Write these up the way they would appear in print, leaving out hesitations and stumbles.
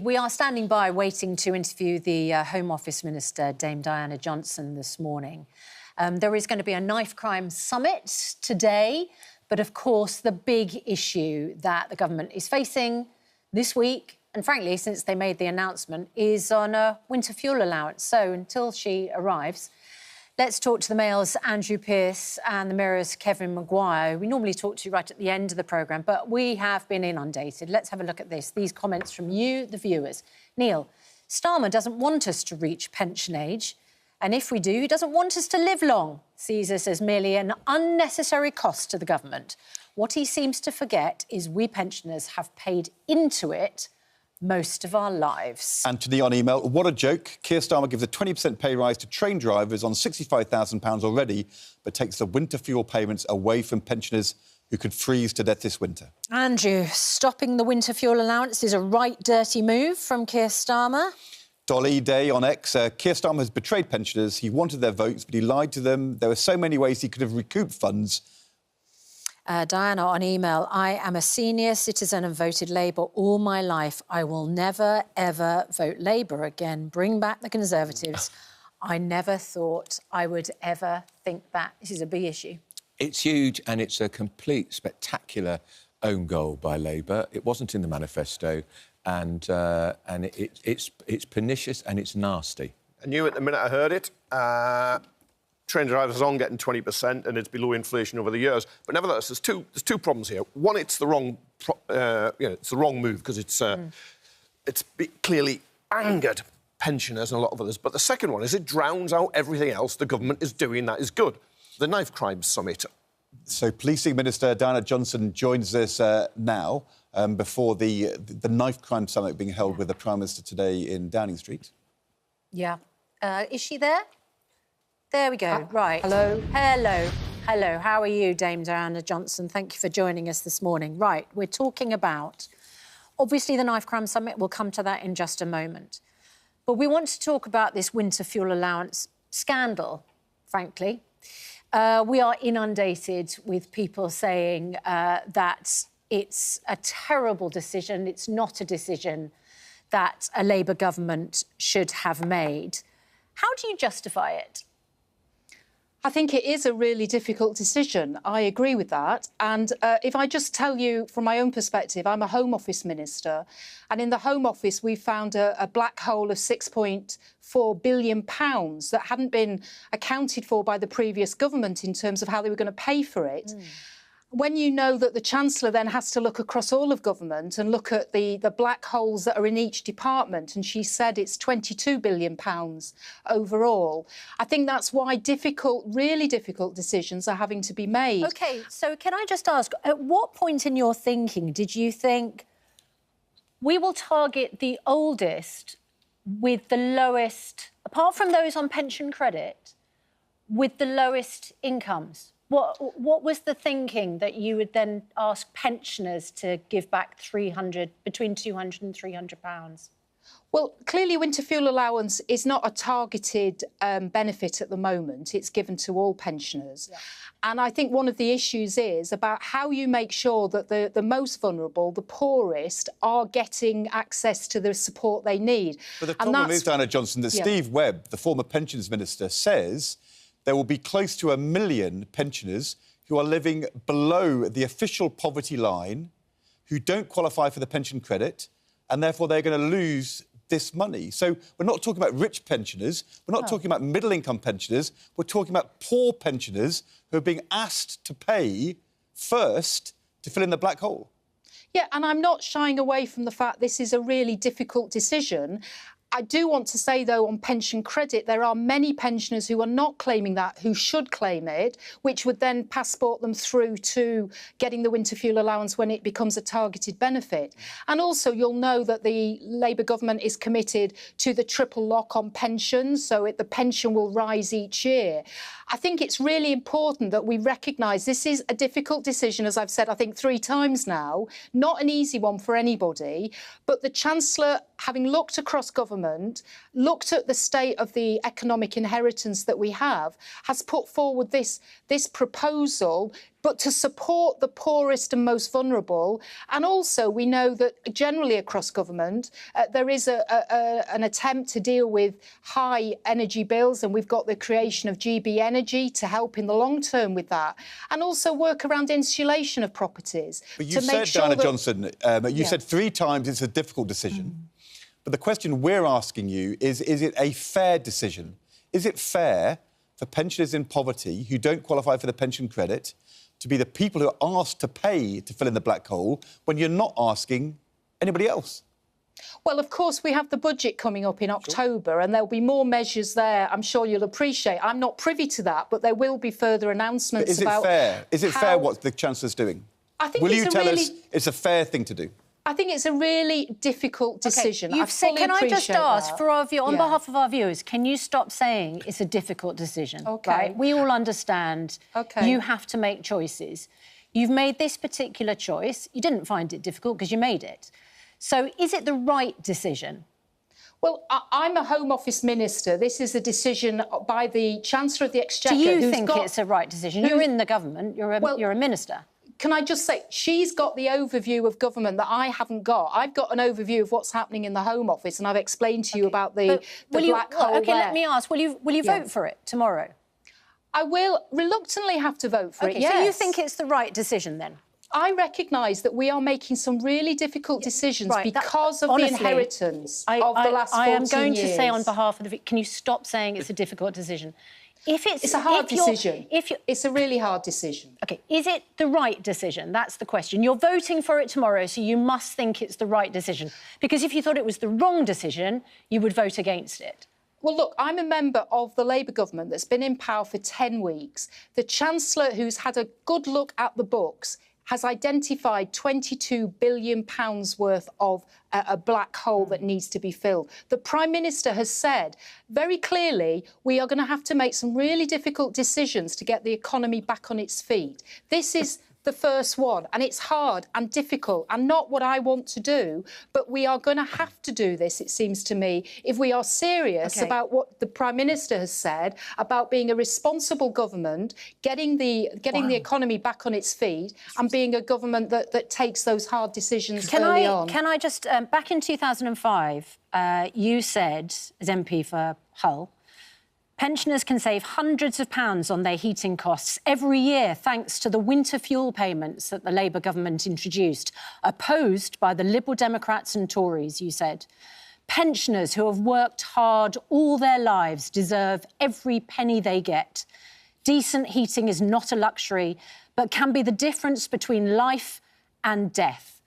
We are standing by waiting to interview the Home Office Minister, Dame Diana Johnson, this morning. There is going to be a knife crime summit today, but of course the big issue that the government is facing this week, and frankly since they made the announcement, is on a winter fuel allowance. So until she arrives, let's talk to the Mail's Andrew Pearce and the Mirror's Kevin Maguire. We normally talk to you right at the end of the programme, but we have been inundated. Let's have a look at this. These comments from you, the viewers. Neil, Starmer doesn't want us to reach pension age, and if we do, he doesn't want us to live long. Sees us as merely an unnecessary cost to the government. What he seems to forget is we pensioners have paid into it most of our lives. Anthony on email, what a joke. Keir Starmer gives a 20% pay rise to train drivers on £65,000 already, but takes the winter fuel payments away from pensioners who could freeze to death this winter. Andrew, stopping the winter fuel allowance is a right dirty move from Keir Starmer. Dolly Day on X, Keir Starmer has betrayed pensioners. He wanted their votes, but he lied to them. There were so many ways he could have recouped funds. Diana on email, I am a senior citizen and voted Labour all my life. I will never, ever vote Labour again. Bring back the Conservatives. I never thought I would ever think that. This is a big issue. It's huge and it's a complete spectacular own goal by Labour. It wasn't in the manifesto and it's pernicious and it's nasty. I knew it the minute I heard it. Train drivers on getting 20% and it's below inflation over the years. But nevertheless, there's two problems here. One, it's the wrong move because it's clearly angered pensioners and a lot of others. But the second one is it drowns out everything else the government is doing that is good. The Knife Crime Summit. So Policing Minister Diana Johnson joins us now before the Knife Crime Summit being held with the Prime Minister today in Downing Street. Yeah. Is she there? There we go, right. Hello. Hello. Hello, how are you, Dame Diana Johnson? Thank you for joining us this morning. Right, we're talking about... Obviously, the Knife Crime Summit, we'll come to that in just a moment. But we want to talk about this winter fuel allowance scandal, frankly. We are inundated with people saying that it's a terrible decision. It's not a decision that a Labour government should have made. How do you justify it? I think it is a really difficult decision. I agree with that. And if I just tell you from my own perspective, I'm a Home Office Minister. And in the Home Office, we found a black hole of £6.4 billion that hadn't been accounted for by the previous government in terms of how they were going to pay for it. When you know that the Chancellor then has to look across all of government and look at the black holes that are in each department, and she said it's £22 billion overall, I think that's why really difficult decisions are having to be made. OK, so can I just ask, at what point in your thinking did you think we will target the oldest with the lowest, apart from those on pension credit, with the lowest incomes? What was the thinking that you would then ask pensioners to give back between £200 and £300? Well, clearly winter fuel allowance is not a targeted benefit at the moment. It's given to all pensioners. Yeah. And I think one of the issues is about how you make sure that the most vulnerable, the poorest, are getting access to the support they need. But the problem is, Diana Johnson, that Steve Webb, the former Pensions Minister, says there will be close to 1 million pensioners who are living below the official poverty line, who don't qualify for the pension credit, and therefore they're going to lose this money. So we're not talking about rich pensioners, we're not talking about middle-income pensioners, we're talking about poor pensioners who are being asked to pay first to fill in the black hole. Yeah, and I'm not shying away from the fact this is a really difficult decision. I do want to say, though, on pension credit, there are many pensioners who are not claiming that, who should claim it, which would then passport them through to getting the winter fuel allowance when it becomes a targeted benefit. And also, you'll know that the Labour government is committed to the triple lock on pensions, so the pension will rise each year. I think it's really important that we recognise this is a difficult decision, as I've said, I think 3 times now, not an easy one for anybody, but the Chancellor, having looked across government, government looked at the state of the economic inheritance that we have, has put forward this proposal, but to support the poorest and most vulnerable. And also, we know that generally across government, there is an attempt to deal with high energy bills, and we've got the creation of GB Energy to help in the long term with that, and also work around insulation of properties. But you said, Diana Johnson, you said 3 times it's a difficult decision. But the question we're asking you is it a fair decision? Is it fair for pensioners in poverty who don't qualify for the pension credit to be the people who are asked to pay to fill in the black hole when you're not asking anybody else? Well, of course, we have the budget coming up in October, and there'll be more measures there, I'm sure you'll appreciate. I'm not privy to that, but there will be further announcements. But is it fair? Is it fair what the Chancellor's doing? I think Will you tell us it's a fair thing to do? I think it's a really difficult decision. You've said, can I just ask, for our on behalf of our viewers, can you stop saying it's a difficult decision? OK. Right? We all understand you have to make choices. You've made this particular choice. You didn't find it difficult because you made it. So is it the right decision? Well, I'm a Home Office minister. This is a decision by the Chancellor of the Exchequer. Do you think it's a right decision? You're in the government. You're a minister. Can I just say, she's got the overview of government that I haven't got. I've got an overview of what's happening in the Home Office, and I've explained to you about the black hole there. Let me ask, will you vote for it tomorrow? I will reluctantly have to vote for it, yes. So you think it's the right decision, then? I recognise that we are making some really difficult decisions because of the inheritance of the last 14 years. I am going to say on behalf of the... Can you stop saying it's a difficult decision? It's a hard decision. It's a really hard decision. OK, is it the right decision? That's the question. You're voting for it tomorrow, so you must think it's the right decision. Because if you thought it was the wrong decision, you would vote against it. Well, look, I'm a member of the Labour government that's been in power for 10 weeks. The Chancellor, who's had a good look at the books, has identified £22 billion worth of a black hole that needs to be filled. The Prime Minister has said very clearly we are going to have to make some really difficult decisions to get the economy back on its feet. This is the first one, and it's hard and difficult and not what I want to do, but we are going to have to do this, it seems to me, if we are serious about what the Prime Minister has said about being a responsible government, getting the economy back on its feet, and being a government that takes those hard decisions early on. Can I just... back in 2005, you said, as MP for Hull, pensioners can save hundreds of pounds on their heating costs every year thanks to the winter fuel payments that the Labour government introduced, opposed by the Liberal Democrats and Tories, you said. Pensioners who have worked hard all their lives deserve every penny they get. Decent heating is not a luxury, but can be the difference between life and death.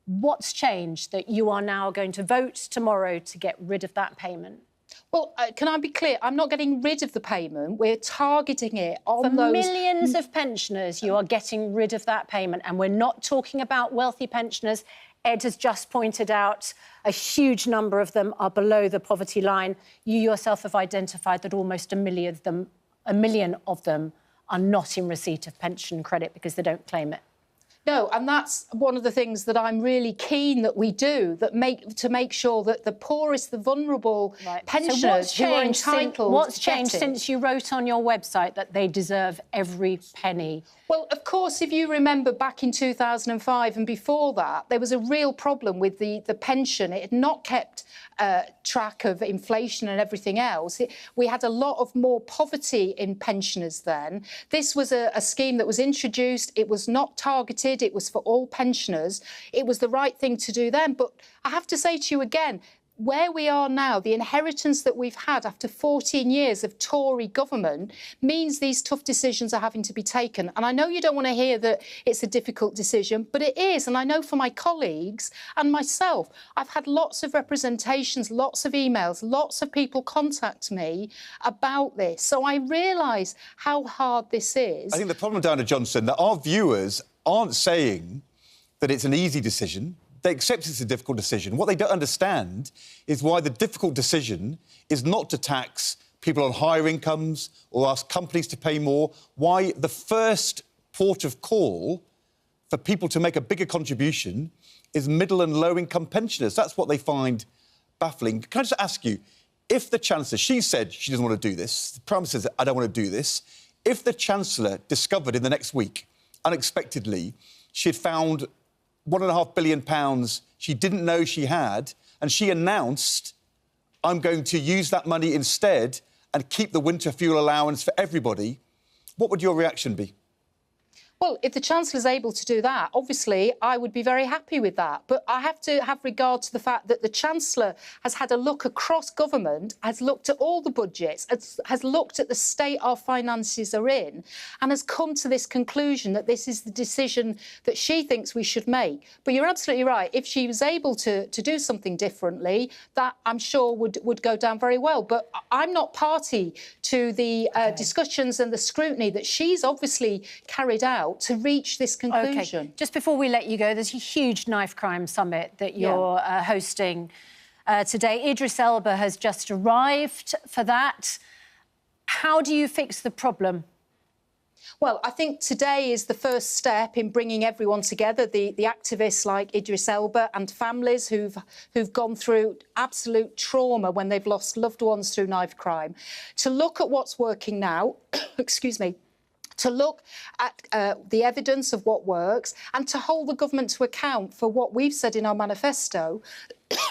What's changed that you are now going to vote tomorrow to get rid of that payment? Well, can I be clear? I'm not getting rid of the payment. We're targeting it on For millions of pensioners, you are getting rid of that payment. And we're not talking about wealthy pensioners. Ed has just pointed out a huge number of them are below the poverty line. You yourself have identified that almost a million of them are not in receipt of pension credit because they don't claim it. No, and that's one of the things that I'm really keen that we do, to make sure that the poorest, the vulnerable pensioners who are entitled... What's changed since you wrote on your website that they deserve every penny? Well, of course, if you remember back in 2005 and before that, there was a real problem with the pension. It had not kept track of inflation and everything else. We had a lot of more poverty in pensioners then. This was a scheme that was introduced. It was not targeted. It was for all pensioners. It was the right thing to do then. But I have to say to you again, where we are now, the inheritance that we've had after 14 years of Tory government means these tough decisions are having to be taken. And I know you don't want to hear that it's a difficult decision, but it is. And I know for my colleagues and myself, I've had lots of representations, lots of emails, lots of people contact me about this. So I realise how hard this is. I think the problem, Diana Johnson, that our viewers aren't saying that it's an easy decision. They accept it's a difficult decision. What they don't understand is why the difficult decision is not to tax people on higher incomes or ask companies to pay more, why the first port of call for people to make a bigger contribution is middle and low-income pensioners. That's what they find baffling. Can I just ask you, if the Chancellor, she said she doesn't want to do this, the Prime Minister says, I don't want to do this, if the Chancellor discovered in the next week, unexpectedly, she had found £1.5 billion she didn't know she had, and she announced, I'm going to use that money instead and keep the winter fuel allowance for everybody, what would your reaction be? Well, if the Chancellor is able to do that, obviously, I would be very happy with that. But I have to have regard to the fact that the Chancellor has had a look across government, has looked at all the budgets, has looked at the state our finances are in, and has come to this conclusion that this is the decision that she thinks we should make. But you're absolutely right. If she was able to do something differently, that, I'm sure, would go down very well. But I'm not party to the discussions and the scrutiny that she's obviously carried out to reach this conclusion. OK, just before we let you go, there's a huge knife crime summit that you're hosting today. Idris Elba has just arrived for that. How do you fix the problem? Well, I think today is the first step in bringing everyone together, the activists like Idris Elba and families who've gone through absolute trauma when they've lost loved ones through knife crime, to look at what's working now, excuse me, to look at the evidence of what works and to hold the government to account for what we've said in our manifesto,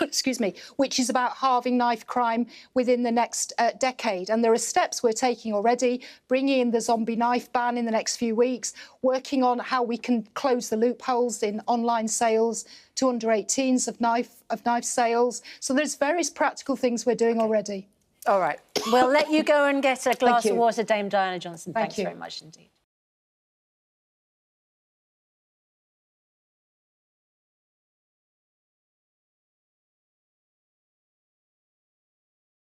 excuse me, which is about halving knife crime within the next decade. And there are steps we're taking already, bringing in the zombie knife ban in the next few weeks, working on how we can close the loopholes in online sales to under 18s of knife sales. So there's various practical things we're doing already. All right. We'll let you go and get a glass of water, Dame Diana Johnson. Thanks very much indeed.